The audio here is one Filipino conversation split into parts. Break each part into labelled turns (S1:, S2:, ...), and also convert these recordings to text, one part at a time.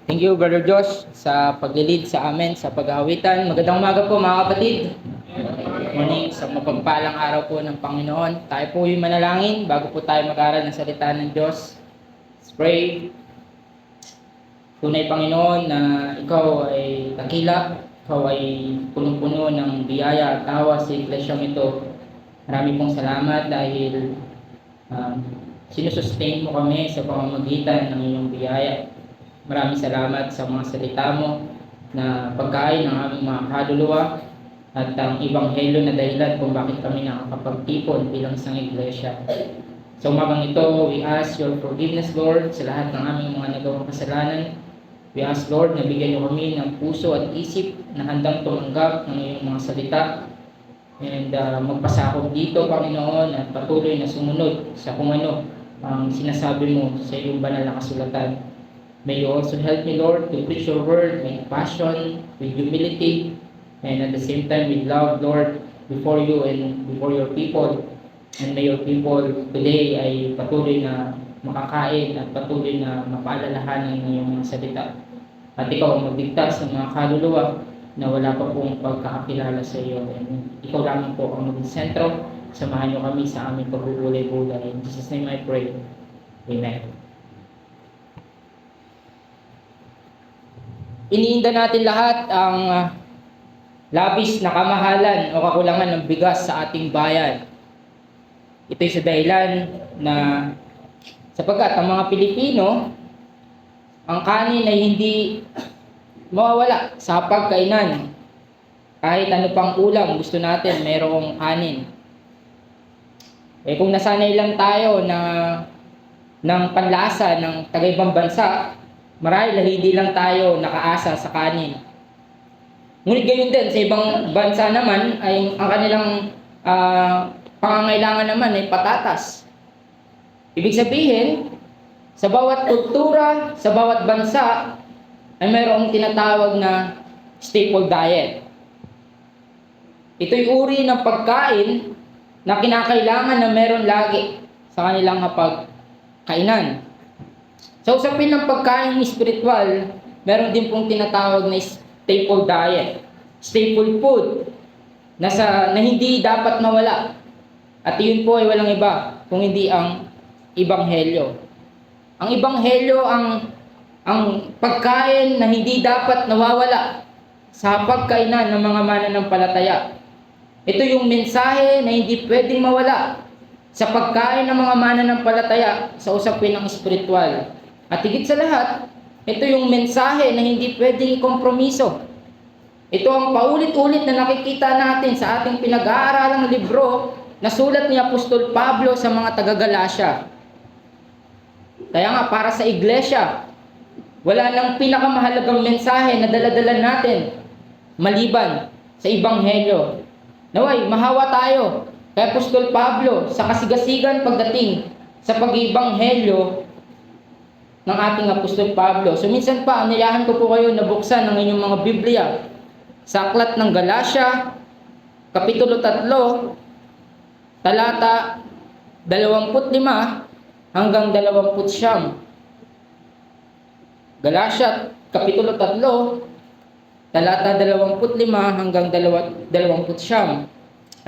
S1: Thank you, Brother Josh, sa paglilid sa amin sa pag-aawitan. Magandang umaga po, mga kapatid. Good morning, sa mapagpalang araw po ng Panginoon. Tayo po yung manalangin bago po tayo mag-aral ng salita ng Diyos. Let's pray. Tunay, Panginoon, na Ikaw ay dakila, Ikaw ay punong-puno ng biyaya at tawa sa iglesyang ito. Marami pong salamat dahil sinusustain mo kami sa pamamagitan ng iyong biyaya. Maraming salamat sa mga salita mo na pagkain ng aming mga kaluluwa at ang ibanghelyo na dahilan kung bakit kami nakakapagtipon bilang isang iglesia. Sa umagang ito, we ask your forgiveness, Lord, sa lahat ng aming mga nagawang kasalanan. We ask, Lord, na bigyan niyo kami ng puso at isip na handang tumanggap ng iyong mga salita. And magpasakop dito, Panginoon, at patuloy na sumunod sa kung ano ang sinasabi mo sa iyong banal na kasulatan. May you also help me, Lord, to preach your word with passion, with humility, and at the same time with love, Lord, before you and before your people. And may your people today ay patuloy na makakain at patuloy na mapaalalahanan ng iyong mga salita. At ikaw ang magdigtas ng mga kaluluwa na wala pa pong pagkakakilala sa iyo. And ikaw lamang po ang maging sentro. Samahan niyo kami sa aming pagbubulay-bulay. In Jesus' name I pray. Amen. Iniinda natin lahat ang labis na kamahalan o kakulangan ng bigas sa ating bayan. Ito'y sa dahilan na sapagkat ang mga Pilipino, ang kanin ay hindi mawawala sa pagkainan. Kahit ano pang ulam, gusto natin mayroong kanin. Kung nasanay lang tayo ng panlasa ng taga-ibang bansa, marahil hindi lang tayo nakaasa sa kanin. Ngunit gayon din, sa ibang bansa naman, ay ang kanilang pangangailangan naman ay patatas. Ibig sabihin, sa bawat kultura, sa bawat bansa, ay mayroong tinatawag na staple diet. Ito'y uri ng pagkain na kinakailangan na meron lagi sa kanilang hapagkainan. Sa usapin ng pagkain spiritual, meron din pong tinatawag na staple diet, staple food, na hindi dapat mawala. At yun po ay walang iba kung hindi ang Ebanghelyo. Ang Ebanghelyo ang pagkain na hindi dapat nawawala sa pagkainan ng mga mananampalataya. Ito yung mensahe na hindi pwedeng mawala sa pagkain ng mga mananampalataya sa usapin ng spiritual. At higit sa lahat, ito yung mensahe na hindi pwedeng ikompromiso. Ito ang paulit-ulit na nakikita natin sa ating pinag-aaralang libro na sulat ni Apostol Pablo sa mga taga-Galacia. Kaya nga, para sa iglesia, wala nang pinakamahalagang mensahe na daladala natin maliban sa Ebanghelyo. Naway, mahawa tayo kay Apostol Pablo sa kasigasigan pagdating sa pag-Ebanghelyo ng ating Apostol Pablo. So minsan pa, anayahan ko po kayo na buksan ang inyong mga Biblia sa aklat ng Galacia, Kapitulo 3, talata 25 hanggang 29. Galacia, Kapitulo 3, talata 25 hanggang 29.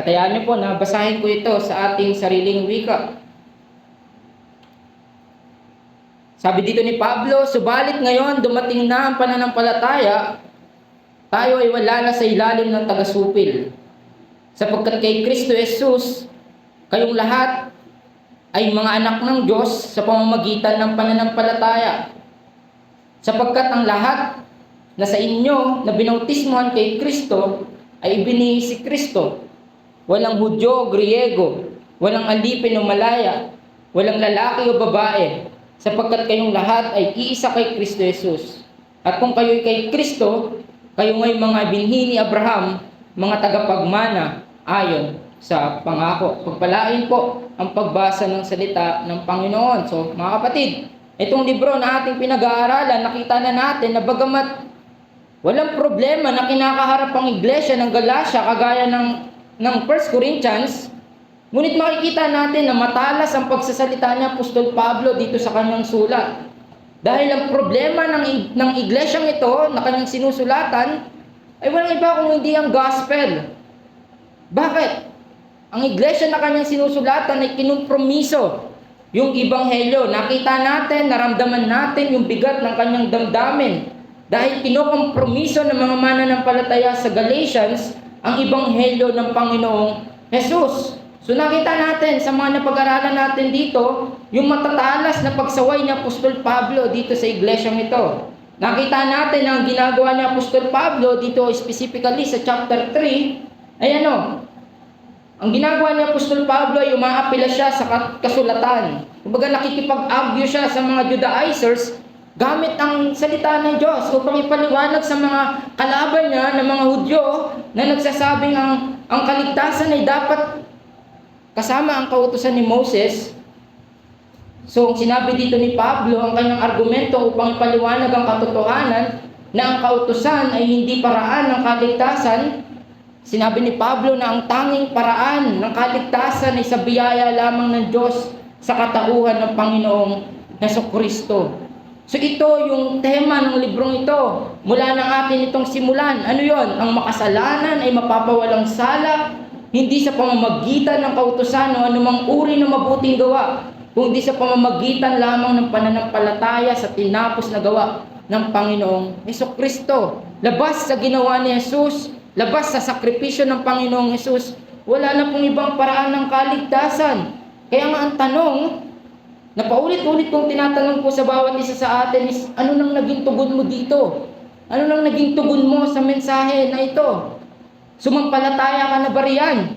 S1: At hayaan niyo po na basahin ko ito sa ating sariling wika. Sabi dito ni Pablo, subalit ngayon dumating na ang pananampalataya, tayo ay wala na sa ilalim ng taga-supil. Sapagkat kay Kristo Jesus, kayong lahat ay mga anak ng Diyos sa pamamagitan ng pananampalataya. Sapagkat ang lahat na sa inyo na binautismuhan kay Kristo ay ibinihi si Kristo. Walang Hudyo o Griego, walang alipin o malaya, walang lalaki o babae, sapagkat kayong lahat ay iisa kay Kristo Jesus. At kung kayo'y kay Kristo, kayo ngay mga binhi ni Abraham, mga tagapagmana ayon sa pangako. Pagpalain po ang pagbasa ng salita ng Panginoon. So mga kapatid, itong libro na ating pinag-aaralan, nakita na natin na bagamat walang problema na kinakaharap ang iglesia ng Galacia kagaya ng 1 Corinthians, ngunit makikita natin na matalas ang pagsasalita ni Apostol Pablo dito sa kanyang sulat. Dahil ang problema ng iglesyang ito na kanyang sinusulatan ay walang iba kung hindi ang gospel. Bakit? Ang iglesia na kanyang sinusulatan ay kinumpromiso yung ebanghelyo. Nakita natin, naramdaman natin yung bigat ng kanyang damdamin. Dahil kinukompromiso ng mga mananampalataya sa Galatians ang ebanghelyo ng Panginoong Jesus. So nakita natin sa mga napag-aralan natin dito, yung matatalas na pagsaway ni Apostol Pablo dito sa iglesyang ito. Nakita natin ang ginagawa ni Apostol Pablo dito specifically sa chapter 3, ay ang ginagawa ni Apostol Pablo ay umaapila siya sa kasulatan. Kumbaga nakikipag-argue siya sa mga Judaizers gamit ang salita ng Diyos upang ipaliwanag sa mga kalaban niya ng mga Hudyo na nagsasabing ang kaligtasan ay dapat kasama ang kautusan ni Moses. So, sinabi dito ni Pablo, ang kanyang argumento upang ipaliwanag ang katotohanan na ang kautusan ay hindi paraan ng kaligtasan. Sinabi ni Pablo na ang tanging paraan ng kaligtasan ay sa biyaya lamang ng Diyos sa katauhan ng Panginoong Hesukristo. So ito yung tema ng librong ito. Mula nang atin itong simulan. Ano yon? Ang makasalanan ay mapapawalang sala, hindi sa pamamagitan ng kautusan o anumang uri ng mabuting gawa, kundi sa pamamagitan lamang ng pananampalataya sa tinapos na gawa ng Panginoong Hesukristo. Labas sa ginawa ni Jesus, labas sa sakripisyo ng Panginoong Jesus, wala na pong ibang paraan ng kaligtasan. Kaya nga ang tanong, na paulit-ulit kong tinatanong po sa bawat isa sa atin is, ano nang naging tugon mo dito? Ano nang naging tugon mo sa mensahe na ito? Sumampalataya ka na ba riyan?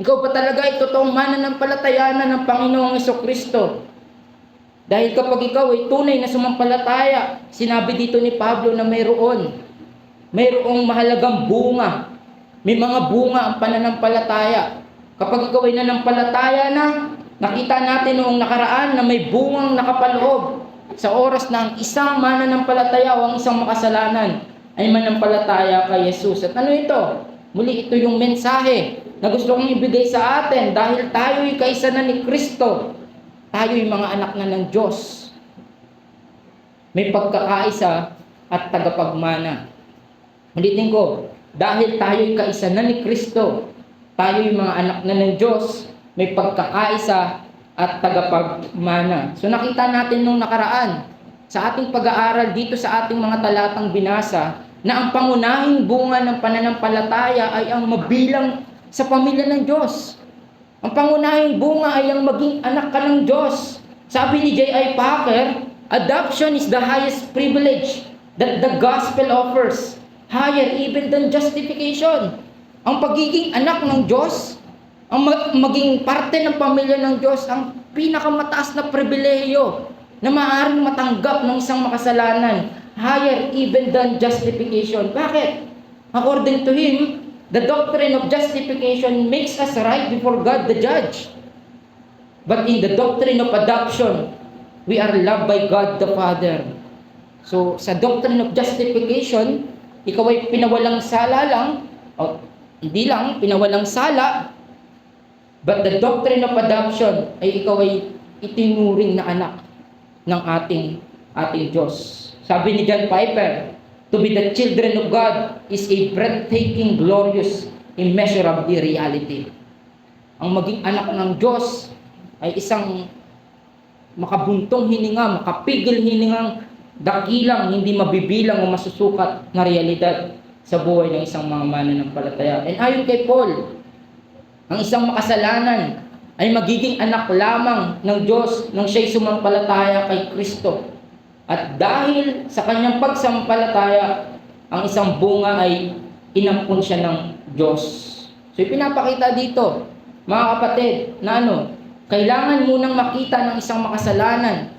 S1: Ikaw ba talaga ay totoong mananampalatayanan ng Panginoong Hesukristo? Dahil kapag ikaw ay tunay na sumampalataya, sinabi dito ni Pablo na mayroong mahalagang bunga. May mga bunga ang pananampalataya. Kapag ikaw ay nanampalataya na, nakita natin noong nakaraan na may bungang nakapaloob sa oras na ang isang mananampalataya o ang isang makasalanan ay manampalataya kay Jesus. At ano ito? Muli ito yung mensahe na gusto kong ibigay sa atin dahil tayo'y kaisa na ni Kristo. Tayo'y mga anak na ng Diyos. May pagkakaisa at tagapagmana. Ulitin ko, dahil tayo'y kaisa na ni Kristo, tayo'y mga anak na ng Diyos, may pagkakaisa at tagapagmana. So nakita natin nung nakaraan, sa ating pag-aaral dito sa ating mga talatang binasa, na ang pangunahing bunga ng pananampalataya ay ang mabilang sa pamilya ng Diyos. Ang pangunahing bunga ay ang maging anak ka ng Diyos. Sabi ni J.I. Packer, adoption is the highest privilege that the gospel offers, higher even than justification. Ang pagiging anak ng Diyos, ang maging parte ng pamilya ng Diyos, ang pinakamataas na pribilehiyo na maaaring matanggap ng isang makasalanan, higher even than justification. Bakit? According to him, the doctrine of justification makes us right before God the judge. But in the doctrine of adoption, we are loved by God the Father. So, sa doctrine of justification, ikaw ay pinawalang sala lang, o hindi lang, pinawalang sala, but the doctrine of adoption ay ikaw ay itinuring na anak ng ating Diyos. Sabi ni John Piper, to be the children of God is a breathtaking, glorious, immeasurable reality. Ang maging anak ng Diyos ay isang makabuntong hininga, makapigil hiningang dakilang, hindi mabibilang o masusukat na realidad sa buhay ng isang mga mananampalataya. And ayon kay Paul, ang isang makasalanan ay magiging anak lamang ng Diyos nang siya'y sumampalataya kay Kristo. At dahil sa kanyang pagsampalataya, ang isang bunga ay inampun siya ng Diyos. So ipinapakita dito, mga kapatid, na kailangan munang makita ng isang makasalanan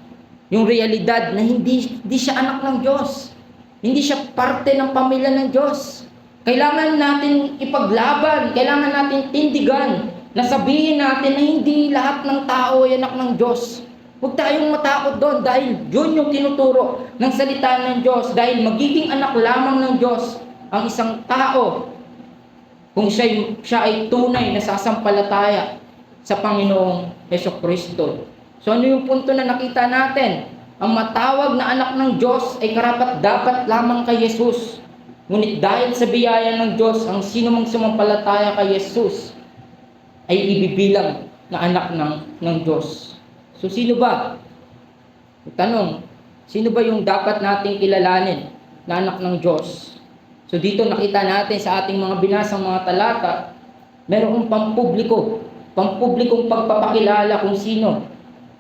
S1: yung realidad na hindi siya anak ng Diyos. Hindi siya parte ng pamilya ng Diyos. Kailangan natin ipaglaban, kailangan natin tindigan, na sabihin natin na hindi lahat ng tao ay anak ng Diyos. Huwag tayong matakot doon dahil yun yung tinuturo ng salita ng Diyos. Dahil magiging anak lamang ng Diyos ang isang tao kung siya ay tunay na sasampalataya sa Panginoong Hesukristo. So ano yung punto na nakita natin? ang matawag na anak ng Diyos ay karapat-dapat lamang kay Jesus. Ngunit dahil sa biyaya ng Diyos, ang sino mang sumampalataya kay Jesus ay ibibilang na anak ng Diyos. So sino ba? Tanong, sino ba yung dapat nating kilalanin na anak ng Diyos? So dito nakita natin sa ating mga binasang mga talata, merong pampublikong pagpapakilala kung sino.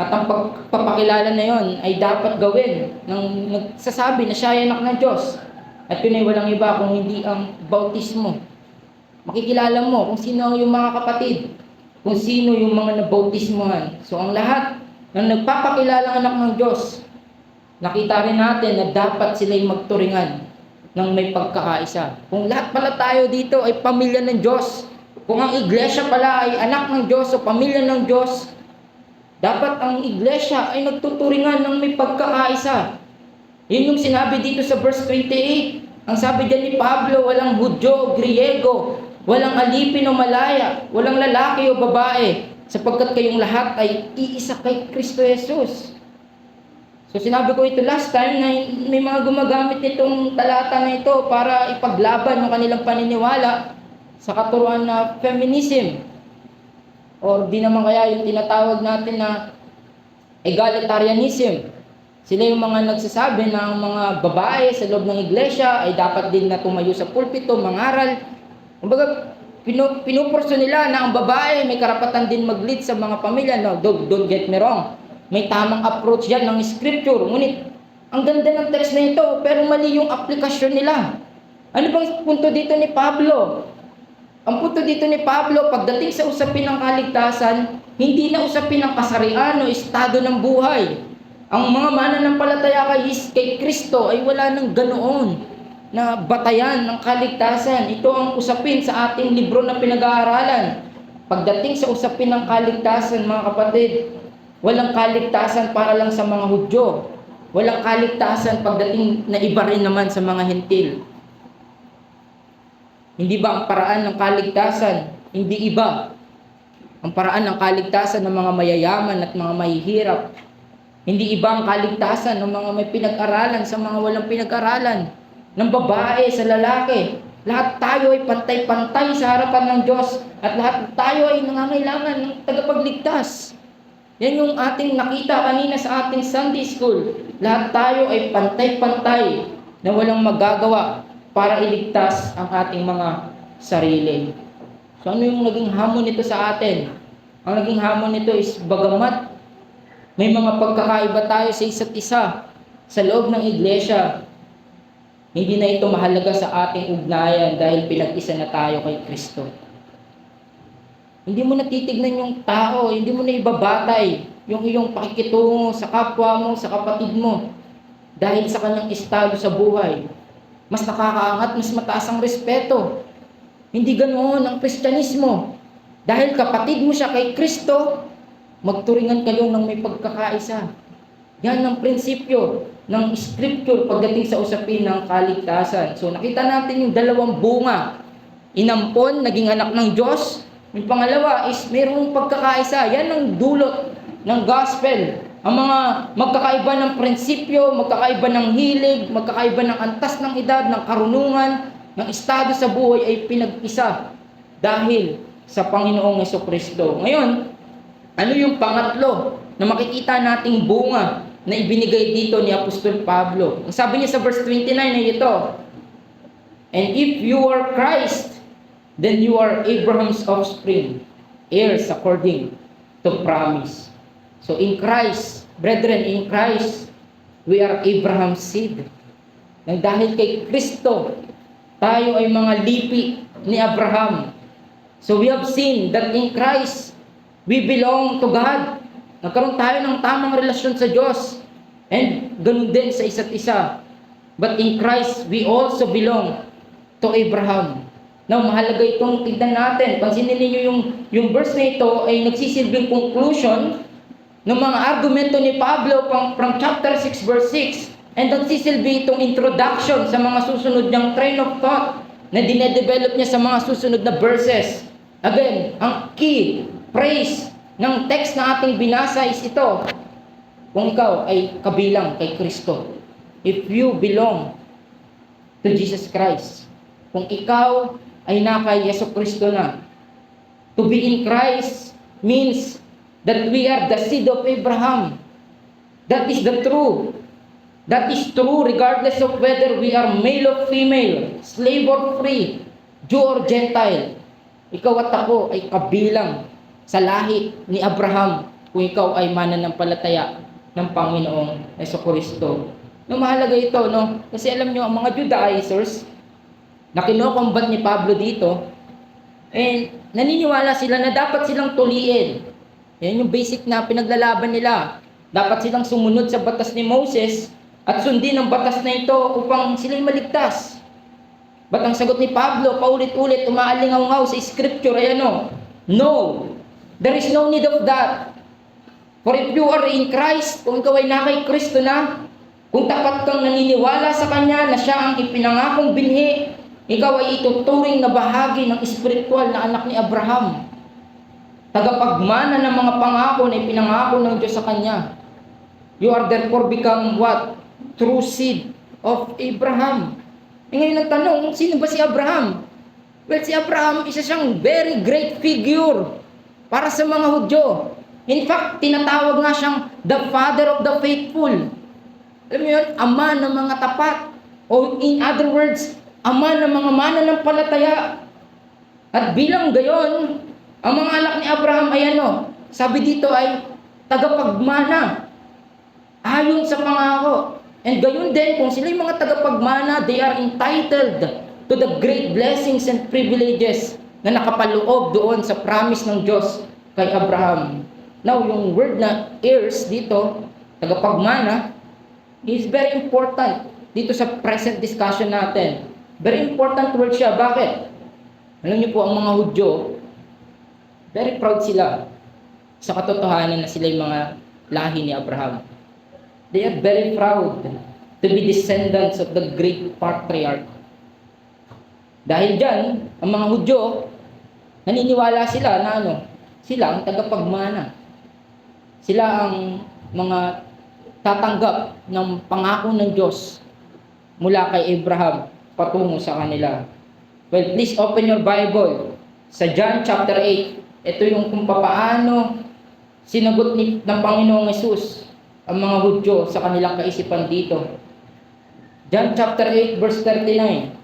S1: At ang pagpapakilala na yon ay dapat gawin ng nagsasabi na siya ay anak ng Diyos. At yun ay walang iba kung hindi ang bautismo. Makikilala mo kung sino ang yung mga kapatid, kung sino yung mga nabautismohan. So ang lahat ng nagpapakilalang anak ng Diyos, nakita rin natin na dapat sila'y magturingan ng may pagkakaisa. Kung lahat pala tayo dito ay pamilya ng Diyos, kung ang iglesia pala ay anak ng Diyos o pamilya ng Diyos, dapat ang iglesia ay nagtuturingan ng may pagkakaisa. Yun yung sinabi dito sa verse 28. Ang sabi dyan ni Pablo, walang Hudyo o Griego, walang alipin o malaya, walang lalaki o babae, sapagkat kayong lahat ay iisa kay Kristo Jesus. So sinabi ko ito last time na may mga gumagamit nitong talata na ito para ipaglaban ng kanilang paniniwala sa katuruan na feminism. Or di naman kaya yung tinatawag natin na egalitarianism. Sila yung mga nagsasabi na ang mga babae sa loob ng iglesia ay dapat din na tumayo sa pulpito, mangaral. Kumbaga, pinupurso nila na ang babae may karapatan din mag-lead sa mga pamilya. No, don't get me wrong. May tamang approach yan ng scripture. Ngunit, ang ganda ng text na ito, pero mali yung aplikasyon nila. Ano bang punto dito ni Pablo? Ang punto dito ni Pablo, pagdating sa usapin ng kaligtasan, hindi na usapin ng kasarian o estado ng buhay. Ang mga mananampalataya kay Kristo ay wala nang ganoon na batayan ng kaligtasan. Ito ang usapin sa ating libro na pinag-aaralan. Pagdating sa usapin ng kaligtasan, mga kapatid, walang kaligtasan para lang sa mga Hudyo. Walang kaligtasan pagdating na iba rin naman sa mga Hentil. Hindi ba ang paraan ng kaligtasan, hindi iba? Ang paraan ng kaligtasan ng mga mayayaman at mga mahihirap. Hindi iba ang kaligtasan ng mga may pinag-aralan sa mga walang pinag-aralan. Ng babae sa lalaki. Lahat tayo ay pantay-pantay sa harapan ng Diyos. At lahat tayo ay nangangailangan ng tagapagligtas. Yan yung ating nakita kanina sa ating Sunday School. Lahat tayo ay pantay-pantay na walang magagawa para iligtas ang ating mga sarili. So ano yung naging hamon nito sa atin? Ang naging hamon nito is bagamat may mga pagkakaiba tayo sa isa't isa sa loob ng iglesia, hindi na ito mahalaga sa ating ugnayan dahil pinag-isa na tayo kay Kristo. Hindi mo na titignan yung tao, hindi mo na ibabatay yung iyong pakikitungo sa kapwa mo, sa kapatid mo dahil sa kanyang estado sa buhay. Mas nakakaangat, mas mataas ang respeto. Hindi ganoon ang Kristyanismo. Dahil kapatid mo siya kay Kristo, magturingan kayo ng may pagkakaisa. Yan ang prinsipyo ng scripture pagdating sa usapin ng kaligtasan. So nakita natin yung dalawang bunga. Inampon, naging anak ng Diyos. Yung pangalawa is mayroong pagkakaisa. Yan ang dulot ng gospel. Ang mga magkakaiba ng prinsipyo, magkakaiba ng hilig, magkakaiba ng antas ng edad, ng karunungan, ng estado sa buhay ay pinag-isa dahil sa Panginoong Jesucristo. Ngayon, ano yung pangatlo na makikita nating bunga na ibinigay dito ni Apostol Pablo? Ang sabi niya sa verse 29 ay ito, and if you are Christ, then you are Abraham's offspring, heirs according to promise. So in Christ, brethren, in Christ, we are Abraham's seed. Nang dahil kay Kristo, tayo ay mga lipi ni Abraham. So we have seen that in Christ, we belong to God. Nagkaroon tayo ng tamang relasyon sa Diyos. And ganun din sa isa't isa. But in Christ, we also belong to Abraham. Now, mahalaga itong tignan natin. Pansinin niyo yung verse na ito ay nagsisilbing conclusion ng mga argumento ni Pablo from chapter 6 verse 6. And nagsisilbi itong introduction sa mga susunod niyang train of thought na dinedevelop niya sa mga susunod na verses. Again, ang key phrase ng text na ating binasa is ito. kung ikaw ay kabilang kay Kristo. If you belong to Jesus Christ. Kung ikaw ay kay Yesu Kristo na. To be in Christ means that we are the seed of Abraham. That is the true. That is true regardless of whether we are male or female, slave or free, Jew or Gentile. Ikaw at ako ay kabilang sa lahi ni Abraham kung ikaw ay mananampalataya ng Panginoong Jesucristo. No, mahalaga ito, no? Kasi alam nyo, ang mga Judaizers na kinokombat ni Pablo dito, naniniwala sila na dapat silang tuliin. Yan yung basic na pinaglalaban nila. Dapat silang sumunod sa batas ni Moses at sundin ang batas na ito upang sila'y maligtas. Ba't ang sagot ni Pablo, paulit-ulit, umaalingaw-ngaw sa scripture, ay ano? No, there is no need of that. For if you are in Christ, kung ikaw ay kay Kristo na, kung tapat kang naniniwala sa Kanya na Siya ang ipinangakong binhi, ikaw ay ituturing na bahagi ng espiritual na anak ni Abraham. Tagapagmana ng mga pangako na ipinangako ng Diyos sa Kanya. You are therefore become what? True seed of Abraham. Ngayon ang tanong, sino ba si Abraham? Well, si Abraham, isa siyang very great figure para sa mga Hudyo. In fact, tinatawag nga siyang the father of the faithful. Alam mo yun, ama ng mga tapat. O in other words, ama ng mga mananampalataya. At bilang gayon, ang mga anak ni Abraham ay ano? Sabi dito ay tagapagmana. Ayon sa pangako. And gayon din, kung sila yung mga tagapagmana, they are entitled to the great blessings and privileges na nakapaloob doon sa promise ng Diyos kay Abraham. Now, yung word na heirs dito, tagapagmana, is very important dito sa present discussion natin. Very important word siya. Bakit? Alam niyo po, ang mga Hudyo, very proud sila sa katotohanan na sila yung mga lahi ni Abraham. They are very proud to be descendants of the great patriarch. Dahil dyan, ang mga Hudyo, naniniwala sila na ano, sila ang tagapagmana. Sila ang mga tatanggap ng pangako ng Diyos mula kay Abraham patungo sa kanila. Well, please open your Bible sa John chapter 8. Ito yung kung paano sinagot ng Panginoong Hesus ang mga Hudyo sa kanilang kaisipan dito. John chapter 8 verse 39.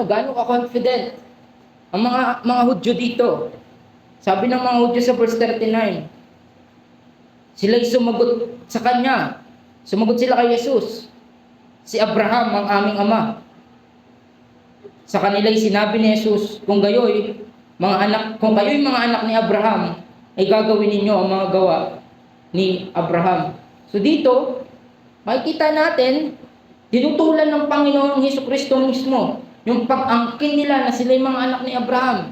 S1: Gaano ka-confident ang mga Hudyo dito? Sabi ng mga Hudyo sa verse 39, sila'y sumagot sa Kanya. Sumagot sila kay Jesus. Si Abraham ang aming ama. Sa kanila'y sinabi ni Jesus, kung kayo'y mga anak ni Abraham, ay gagawin ninyo ang mga gawa ni Abraham. So dito, makikita natin, tinutulan ng Panginoong Hesukristo mismo yung pag-angkin nila na sila yung mga anak ni Abraham.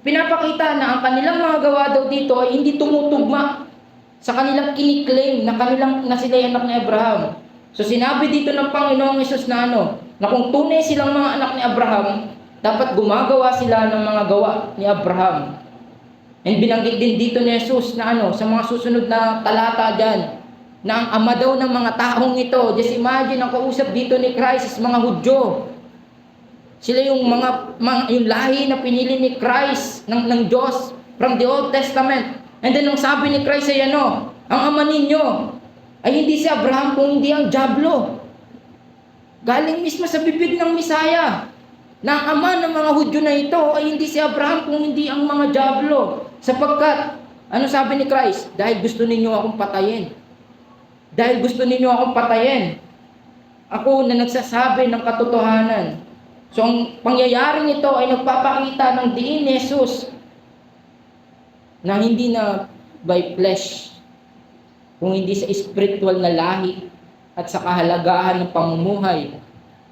S1: Pinapakita na ang kanilang mga gawa daw dito ay hindi tumutugma sa kanilang kiniklaim na sila yung anak ni Abraham. So sinabi dito ng Panginoong Hesus na na kung tunay silang mga anak ni Abraham, dapat gumagawa sila ng mga gawa ni Abraham. And binanggit din dito ni Jesus na sa mga susunod na talata dyan, na ang ama daw ng mga taong ito, just imagine, ang kausap dito ni Christ is mga Hudyo. Sila yung yung lahi na pinili ni Christ ng Diyos from the Old Testament. And then nung sabi ni Christ ay ang ama ninyo ay hindi si Abraham kung hindi ang dyablo. Galing mismo sa bibig ng Misaya na ang ama ng mga Hudyo na ito ay hindi si Abraham kung hindi ang mga dyablo. Sapagkat, sabi ni Christ? Dahil gusto ninyo akong patayin. Dahil gusto ninyo akong patayin. Ako na nagsasabi ng katotohanan. So, ang pangyayaring ito ay nagpapakita ng diin ni Jesus na hindi na by flesh, kung hindi sa spiritual na lahi at sa kahalagahan ng pamumuhay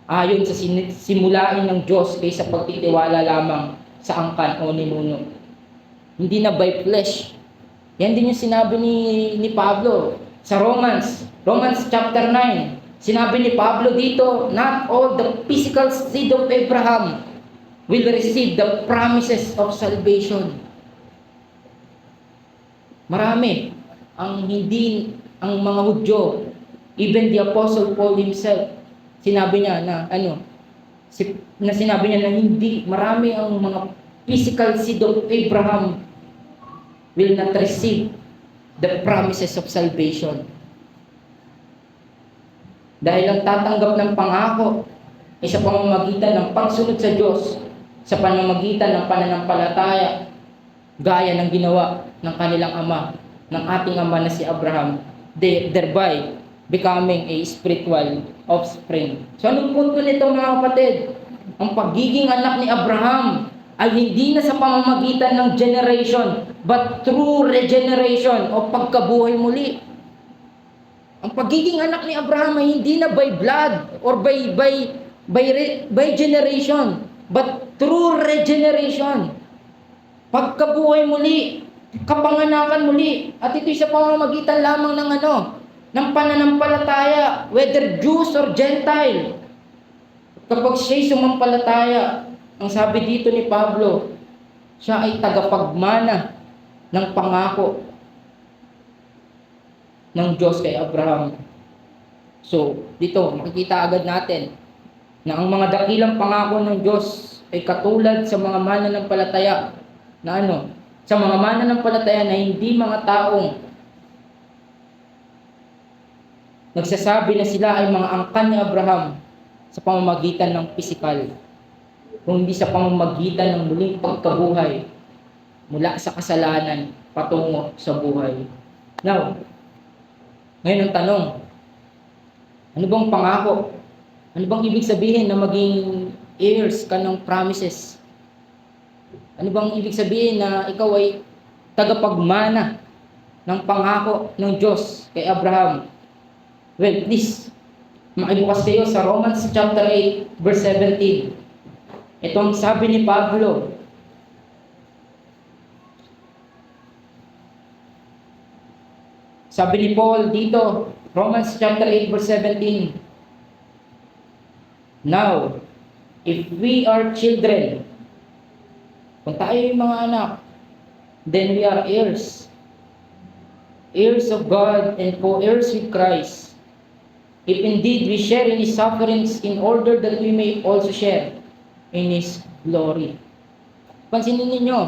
S1: ayon sa simulain ng Diyos kaysa pagtitiwala lamang sa angkan o ninuno. Hindi na by flesh. Yan din yung sinabi ni Pablo sa Romans chapter 9. Sinabi ni Pablo dito, not all the physical seed of Abraham will receive the promises of salvation. Marami ang mga Hudyo, even the Apostle Paul himself, sinabi niya na hindi marami ang mga physical seed of Abraham will not receive the promises of salvation. Dahil ang tatanggap ng pangako ay sa pamamagitan ng pagsunod sa Diyos, sa pamamagitan ng pananampalataya, gaya ng ginawa ng kanilang ama, ng ating ama na si Abraham, thereby becoming a spiritual offspring. So anong punto nito mga kapatid? Ang pagiging anak ni Abraham ay hindi na sa pamamagitan ng generation, but through regeneration o pagkabuhay muli. Ang pagiging anak ni Abraham ay hindi na by blood or by generation, but through regeneration. Pagkabuhay muli, kapanganakan muli, at ito'y sa pamamagitan lamang ng pananampalataya, whether Jews or Gentile. Kapag siya'y sumampalataya, ang sabi dito ni Pablo, siya ay tagapagmana ng pangako ng Diyos kay Abraham. So, dito, makikita agad natin na ang mga dakilang pangako ng Diyos ay katulad sa mga mananampalataya sa mga mananampalataya na hindi mga taong nagsasabi na sila ay mga angkan ni Abraham sa pamamagitan ng pisikal, kundi sa pamamagitan ng muling pagkabuhay mula sa kasalanan patungo sa buhay. Now, ngayon ang tanong, ano bang pangako? Ano bang ibig sabihin na maging heirs ka ng promises? Ano bang ibig sabihin na ikaw ay tagapagmana ng pangako ng Diyos kay Abraham? Well, please, makibukas kayo sa Romans chapter 8, verse 17. Itong sabi ni Pablo, sabi ni Paul dito, Romans chapter 8, verse 17. Now, if we are children, kung tayo yung mga anak, then we are heirs. Heirs of God and co-heirs with Christ. If indeed we share in His sufferings in order that we may also share in His glory. Pansinin ninyo,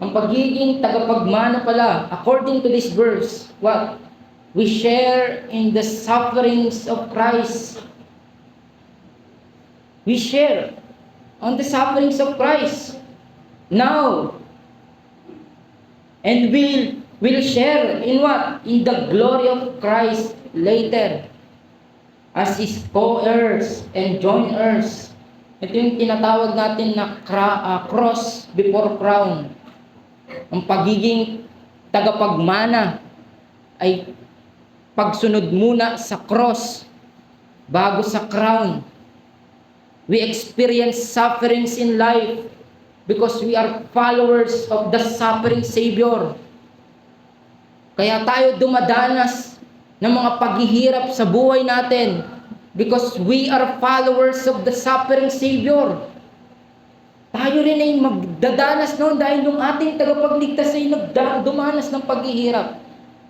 S1: ang pagiging tagapagmana pala, according to this verse, what? We share in the sufferings of Christ. We share on the sufferings of Christ now. And we'll share in what? In the glory of Christ later. As His co-heirs and joint heirs. Ito yung tinatawag natin na cross before crown. Ang pagiging tagapagmana ay pagsunod muna sa cross bago sa crown. We experience sufferings in life because we are followers of the suffering Savior. Kaya tayo dumadanas ng mga paghihirap sa buhay natin because we are followers of the suffering Savior. Tayo rin ay magdadanas noon dahil yung ating tagapagligtas ay dumanas ng paghihirap.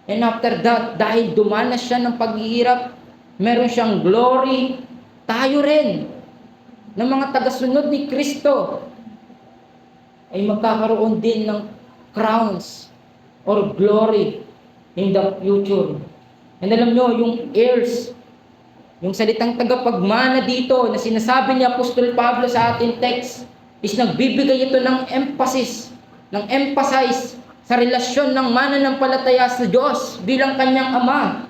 S1: And after that, dahil dumanas siya ng paghihirap, meron siyang glory, tayo rin, ng mga tagasunod ni Kristo, ay magkakaroon din ng crowns or glory in the future. And alam nyo, yung heirs, yung salitang tagapagmana dito na sinasabi ni Apostol Pablo sa ating text, is nagbibigay ito ng emphasis, ng emphasize sa relasyon ng mananampalataya sa Diyos bilang kanyang ama,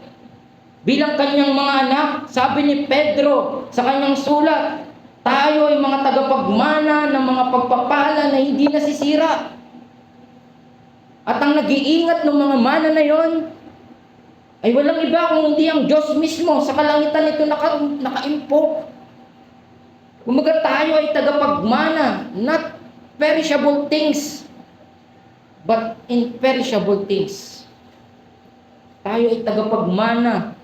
S1: bilang kanyang mga anak. Sabi ni Pedro sa kanyang sulat, tayo ay mga tagapagmana ng mga pagpapala na hindi nasisira. At ang nag-iingat ng mga mana na yon ay walang iba kung hindi ang Diyos mismo. Sa kalangitan ito naka-impok. Kumaga tayo ay tagapagmana, not perishable things, but imperishable things. Tayo ay tagapagmana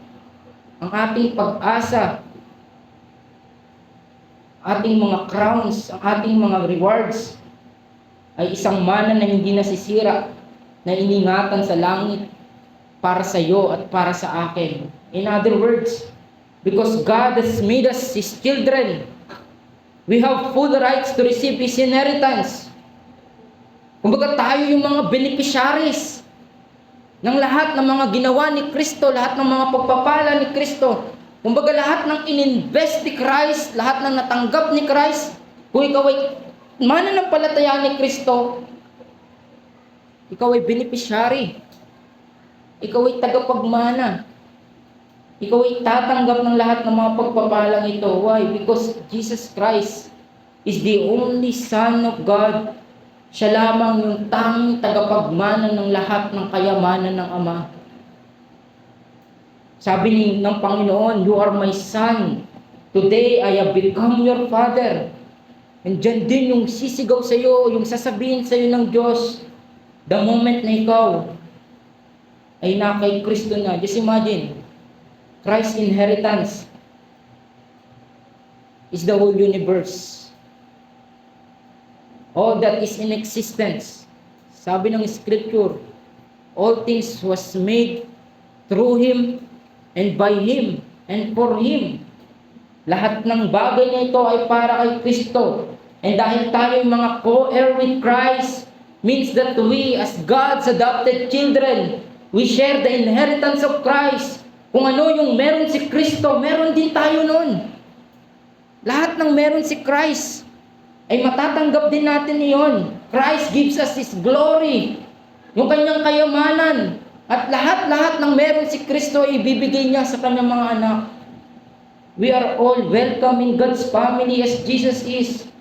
S1: ang ating pag-asa, ating mga crowns, ang ating mga rewards, ay isang mana na hindi nasisira, na iningatan sa langit para sa iyo at para sa akin. In other words, because God has made us His children, we have full rights to receive His inheritance. Kumbaga tayo yung mga beneficiaries ng lahat ng mga ginawa ni Kristo, lahat ng mga pagpapala ni Kristo. Kumbaga lahat ng ininvest ni Christ, lahat ng natanggap ni Christ, kung ikaw ay mananampalataya ni Kristo, ikaw ay beneficiary. Ikaw ay tagapagmana. Ikaw ay tatanggap ng lahat ng mga pagpapalang ito. Why? Because Jesus Christ is the only Son of God. Siya lamang yung tanging tagapagmana ng lahat ng kayamanan ng Ama. Sabi ng Panginoon, "You are my Son. Today I have become your Father." And dyan din yung sisigaw sa iyo, yung sasabihin sa iyo ng Diyos, the moment na ikaw ay nakay Kristo na. Just imagine, Christ's inheritance is the whole universe. All that is in existence. Sabi ng Scripture, all things was made through Him and by Him and for Him. Lahat ng bagay na ito ay para kay Kristo. And dahil tayo mga co-heir with Christ, means that we as God's adopted children, we share the inheritance of Christ. Kung ano yung meron si Kristo, meron din tayo nun. Lahat ng meron si Christ, ay matatanggap din natin iyon. Christ gives us His glory, yung kanyang kayamanan, at lahat-lahat ng meron si Kristo ay ibibigay niya sa kanyang mga anak. We are all welcome in God's family as Jesus is.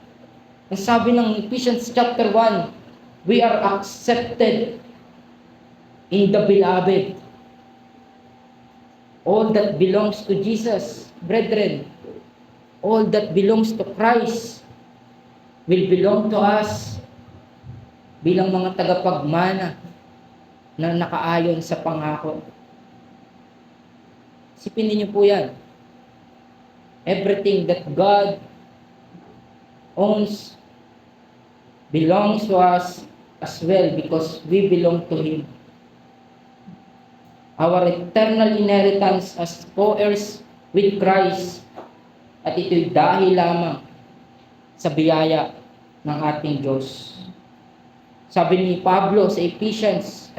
S1: Ang sabi ng Ephesians chapter 1, we are accepted in the beloved. All that belongs to Jesus, brethren, all that belongs to Christ will belong to us bilang mga tagapagmana na nakaayon sa pangako. Isipin niyo po yan. Everything that God owns belongs to us as well because we belong to Him. Our eternal inheritance as co-heirs with Christ, at ito'y dahil lamang sa biyaya ng ating Diyos. Sabi ni Pablo sa Ephesians,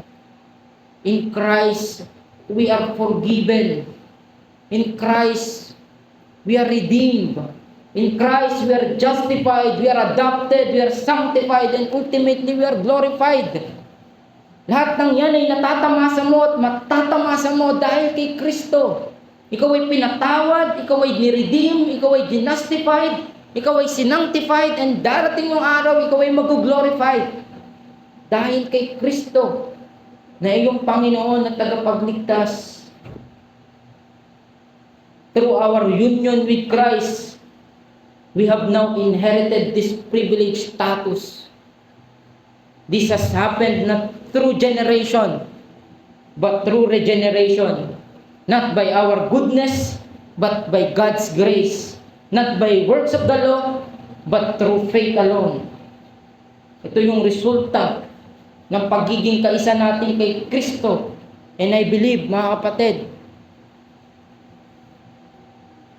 S1: in Christ we are forgiven. In Christ we are redeemed. In Christ we are justified, we are adopted, we are sanctified, and ultimately we are glorified. Lahat ng yan ay natatamasa mo at matatamasa mo dahil kay Kristo. Ikaw ay pinatawad, ikaw ay niredeem, ikaw ay justified, ikaw ay sinangtified, and darating yung araw, ikaw ay mag-glorified. Dahil kay Kristo, na iyong Panginoon at tagapagligtas. Through our union with Christ, we have now inherited this privileged status. This has happened not through generation, but through regeneration. Not by our goodness, but by God's grace. Not by works of the law, but through faith alone. Ito yung resulta ng pagiging kaisa natin kay Kristo. And I believe, mga kapatid,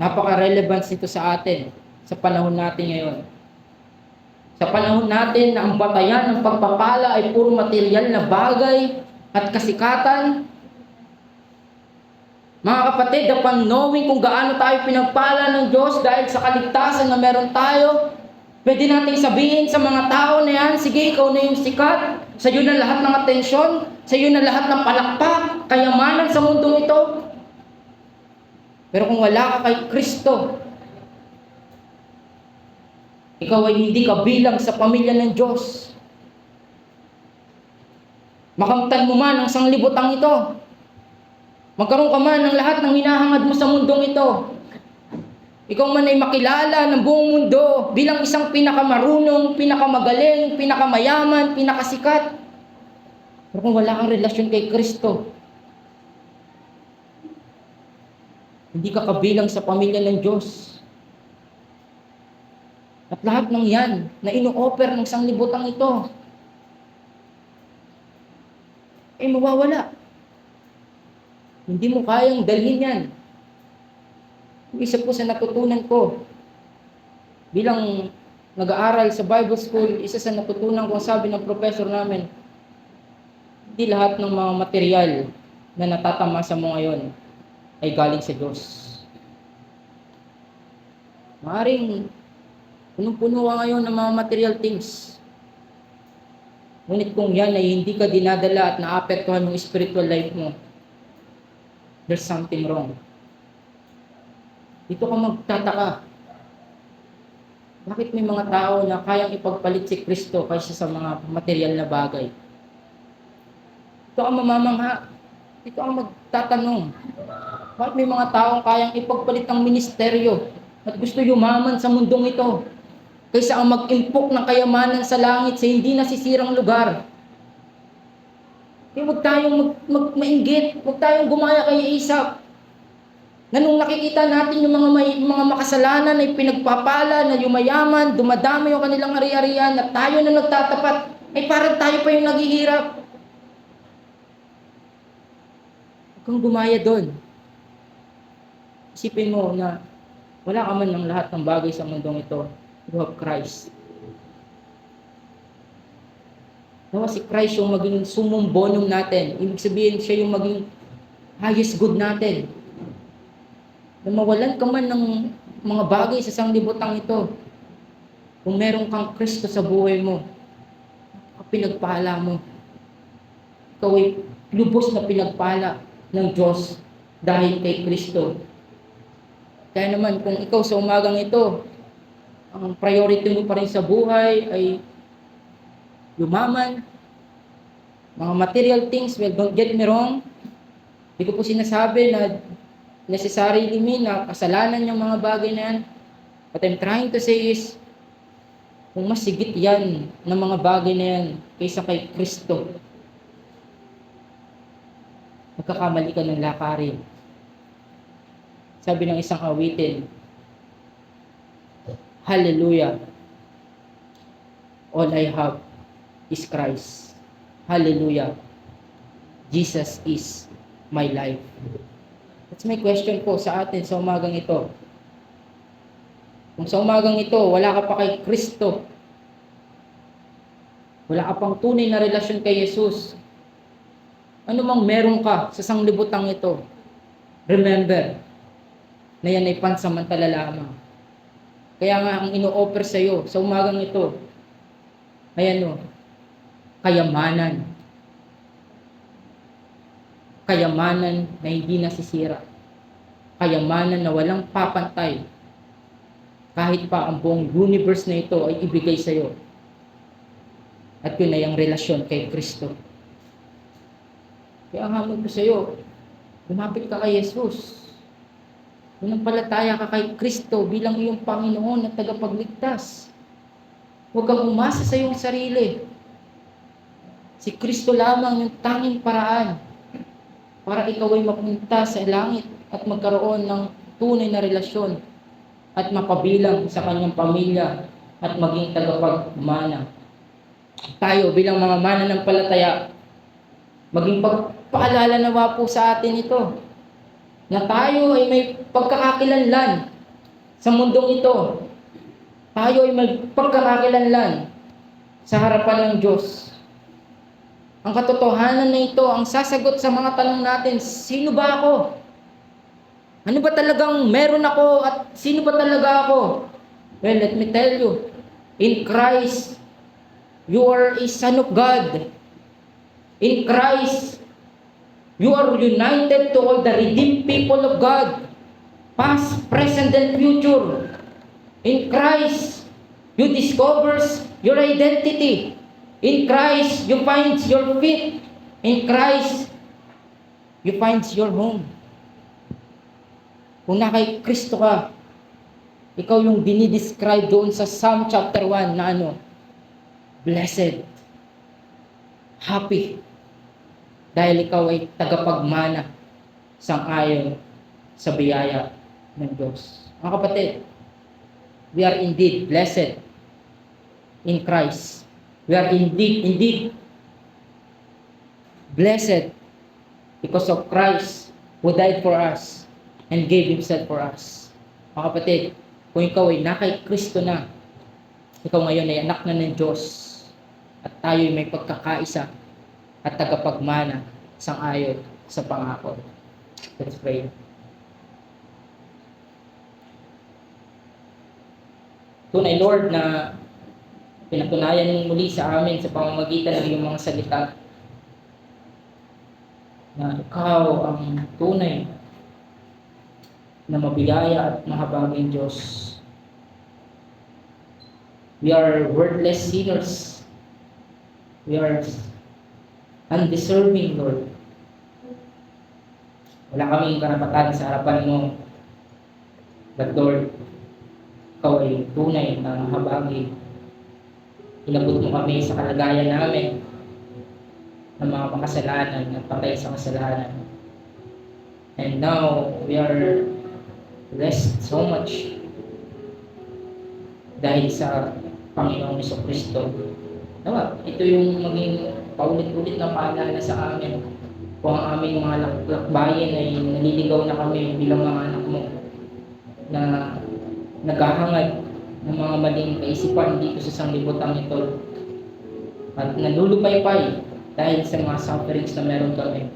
S1: napaka-relevance nito sa atin, sa panahon natin ngayon. Sa panahon natin na ang batayan ng pagpapala ay puro material na bagay at kasikatan. Mga kapatid, upon knowing kung gaano tayo pinagpala ng Diyos dahil sa kaligtasan na meron tayo, pwede nating sabihin sa mga tao na yan, sige, ikaw na yung sikat, sa iyo na lahat ng atensyon, sa iyo na lahat ng palakpak, kayamanan sa mundong ito. Pero kung wala ka kay Kristo, ikaw ay hindi kabilang sa pamilya ng Diyos. Makamtan mo man ang sanglibutang ito, magkaroon ka man ng lahat ng hinahangad mo sa mundong ito, ikaw man ay makilala ng buong mundo bilang isang pinakamarunong, pinakamagaling, pinakamayaman, pinakasikat. Pero kung wala kang relasyon kay Kristo, Hindi ka kabilang sa pamilya ng Diyos. At lahat ng yan na ino-offer ng sanglibutan ito, ay mawawala. Hindi mo kayang dalhin yan. Isa po sa natutunan ko, bilang nag-aaral sa Bible School, isa sa natutunan ko, sabi ng professor namin, hindi lahat ng mga material na natatamasa mo ngayon ay galing sa Diyos. Maaaring punong-puno ka ngayon ng mga material things. Ngunit kung yan ay hindi ka dinadala at naapektuhan ng spiritual life mo, there's something wrong. Dito ka magtataka. Bakit may mga tao na kayang ipagpalit si Kristo kaysa sa mga material na bagay? Dito ka mamamangha. Dito ka magtatanong. Bakit may mga taong kayang ipagpalit ang ministeryo at gusto yumaman sa mundong ito kaysa ang mag-impok ng kayamanan sa langit sa hindi nasisirang lugar? Huwag tayong mainggit. Huwag tayong gumaya kay Isaac. Na nung nakikita natin yung mga makasalanan ay pinagpapala, na yumayaman, dumadami yung kanilang ari-arian, at tayo na nagtatapat, ay parang tayo pa yung naghihirap. Huwag kang gumaya doon. Isipin mo na wala ka man ng lahat ng bagay sa mundong ito. You have Christ. Nawa si Christ yung maging sumum bonum natin. Ibig sabihin, siya yung maging highest good natin. Na mawalan ka man ng mga bagay sa sanglibutang ito, kung meron kang Kristo sa buhay mo, pinagpala mo. Ikaw ay lubos na pinagpala ng Diyos dahil kay Kristo. Kaya naman, kung ikaw sa umagang ito, ang priority mo pa rin sa buhay ay yumaman, mga material things, well, don't get me wrong, hindi ko po sinasabi na necessarily mean na kasalanan yung mga bagay na yan. What I'm trying to say is, kung mas sigit yan ng mga bagay na yan kaysa kay Kristo, magkakamali ka ng lakarin. Sabi ng isang awitin, Hallelujah, all I have is Christ. Hallelujah, Jesus is my life. That's my question po sa atin sa umagang ito. Kung sa umagang ito, wala ka pa kay Kristo, wala ka pang tunay na relasyon kay Jesus, ano mang meron ka sa sanglibutang ito, remember, na yan ay pansamantala lamang. Kaya nga, ang ino-offer sa iyo sa umagang ito, ay ano, kayamanan. Kayamanan na hindi nasisira. Kayamanan na walang papantay. Kahit pa ang buong universe na ito ay ibigay sa iyo. At yun ay ang relasyon kay Kristo. Kaya ang hamon ko sa iyo, lumapit ka kay Jesus. Manampalataya ka kay Kristo bilang iyong Panginoon at tagapagligtas. Huwag kang umasa sa iyong sarili. Si Kristo lamang yung tanging paraan para ikaw ay mapunta sa langit at magkaroon ng tunay na relasyon at mapabilang sa kanyang pamilya at maging tagapagmana. Tayo bilang mga mananampalataya, maging pagpaalala nawa po sa atin ito, na tayo ay may pagkakakilanlan sa mundong ito. Tayo ay may pagkakakilanlan sa harapan ng Diyos. Ang katotohanan na ito ang sasagot sa mga tanong natin, sino ba ako? Ano ba talagang meron ako at sino ba talaga ako? Well, let me tell you, in Christ, you are a son of God. In Christ, you are united to all the redeemed people of God, past, present, and future. In Christ, you discover your identity. In Christ, you find your feet. In Christ, you find your home. Kung kay Kristo ka, ikaw yung dinidescribe doon sa Psalm chapter 1 na ano, blessed, happy, dahil ikaw ay tagapagmana sang-ayon sa biyaya ng Diyos. Mga kapatid, we are indeed blessed in Christ. We are indeed blessed because of Christ who died for us and gave Himself for us. Mga kapatid, kung ikaw ay nakay Kristo na, ikaw ngayon ay anak na ng Diyos, at tayo ay may pagkakaisa at tagapagmana sang-ayon sa pangako. Let's pray. Tunay, Lord, na pinatunayan mo muli sa amin sa pamamagitan ng iyong mga salita na ikaw ang tunay na mabiyaya at mahabaging Diyos. We are worthless sinners. We are undeserving, Lord. Wala kaming karapatan sa harapan mo. But Lord, ikaw ay tunay na mahabagi. Inabot mo kami sa kalagayan namin ng mga makasalanan at patay sa kasalanan. And now, we are blessed so much dahil sa Panginoong Jesucristo. Nawa, ito yung maging paulit-ulit na paalala sa amin kung ang aming mga lakbayin ay naliligaw na kami bilang mga anak mo na naghahangad ng mga maling kaisipan dito sa sanglibutan ito at nalulupaypay dahil sa mga sufferings na meron kami.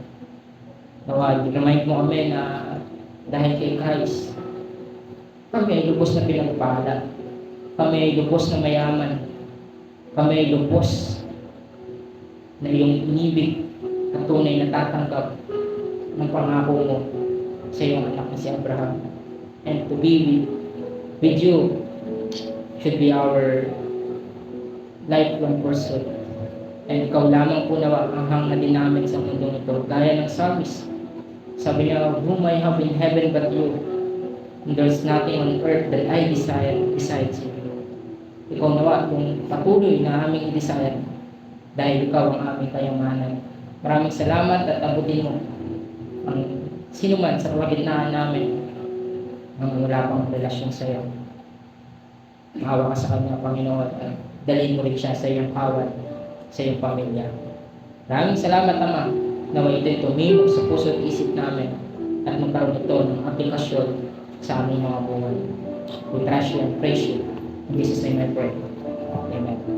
S1: Nawa, remind mo kami na dahil kay Christ, kami ay lubos na pinagpala. Kami ay lubos na mayaman. Kami ay lubos na iyong inibig at tunay na tatanggap ng pangako mo sa iyong anak na si Abraham. And to be with you should be our lifelong pursuit. And ikaw lamang po na ang na din namin sa mundong ito. Gaya ng psalmist, sabi niya, whom I have in heaven but you, and there's nothing on earth that I desire besides you. Ikaw nawa kung patuloy na aming i-desire dahil ikaw ang aming kayamanan. Maraming salamat at abutin mo ang sinuman sa kalagitnaan namin ang wala pang relasyon sa iyo. Maawa ka sa kanya, Panginoon, at dalhin mo rin siya sa iyong kawan, sa iyong pamilya. Maraming salamat, Ama, na ito'y tumimok sa puso at isip namin at magkaroon ito ng aplikasyon sa aming mga buhay. We trust you and praise you. In Jesus' name I pray. Amen.